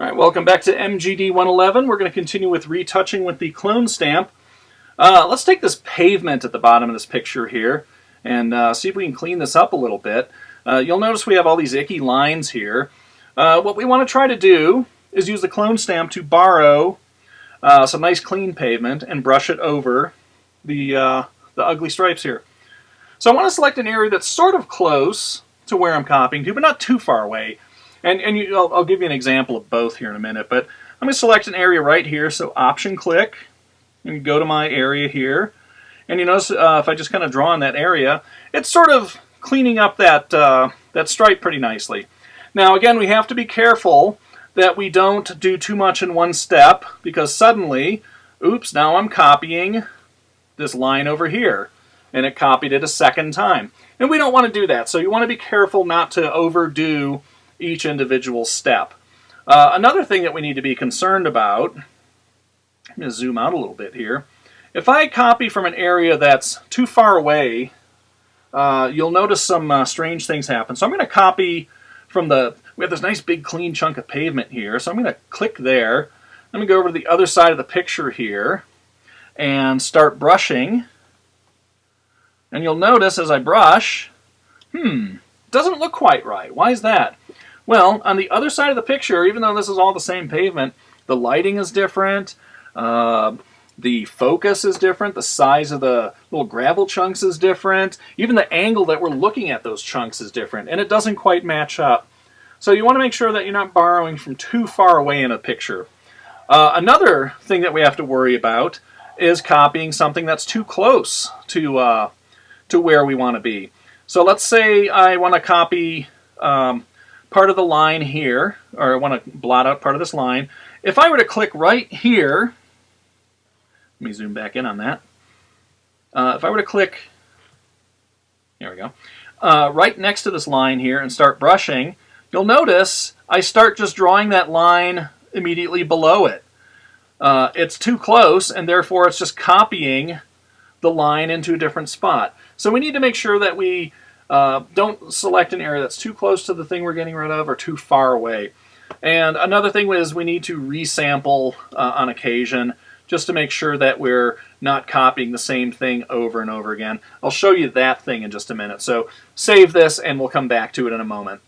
All right, welcome back to MGD 111. We're going to continue with retouching with the clone stamp. Let's take this pavement at the bottom of this picture here and see if we can clean this up a little bit. You'll notice we have all these icky lines here. What we want to try to do is use the clone stamp to borrow some nice clean pavement and brush it over the ugly stripes here. So I want to select an area that's sort of close to where I'm copying to, but not too far away. I'll give you an example of both here in a minute, but I'm going to select an area right here, so Option click, and go to my area here, and you notice if I just kind of draw on that area, it's sort of cleaning up that, that stripe pretty nicely. Now again, we have to be careful that we don't do too much in one step, because suddenly, oops, now I'm copying this line over here, and it copied it a second time. And we don't want to do that, so you want to be careful not to overdo each individual step. Another thing that we need to be concerned about, I'm going to zoom out a little bit here. If I copy from an area that's too far away, you'll notice some strange things happen. So I'm going to copy from we have this nice big clean chunk of pavement here, so I'm going to click there. I'm going to go over to the other side of the picture here and start brushing. And you'll notice as I brush, it doesn't look quite right. Why is that? Well, on the other side of the picture, even though this is all the same pavement, the lighting is different, the focus is different, the size of the little gravel chunks is different, even the angle that we're looking at those chunks is different, and it doesn't quite match up. So you want to make sure that you're not borrowing from too far away in a picture. Another thing that we have to worry about is copying something that's too close to where we want to be. So let's say I want to copy part of the line here, or I want to blot out part of this line. If I were to click right here, let me zoom back in on that. If I were to click, there we go, right next to this line here and start brushing, you'll notice I start just drawing that line immediately below it. It's too close, and therefore it's just copying the line into a different spot. So we need to make sure that we don't select an area that's too close to the thing we're getting rid of or too far away. And another thing is we need to resample on occasion just to make sure that we're not copying the same thing over and over again. I'll show you that thing in just a minute. So save this and we'll come back to it in a moment.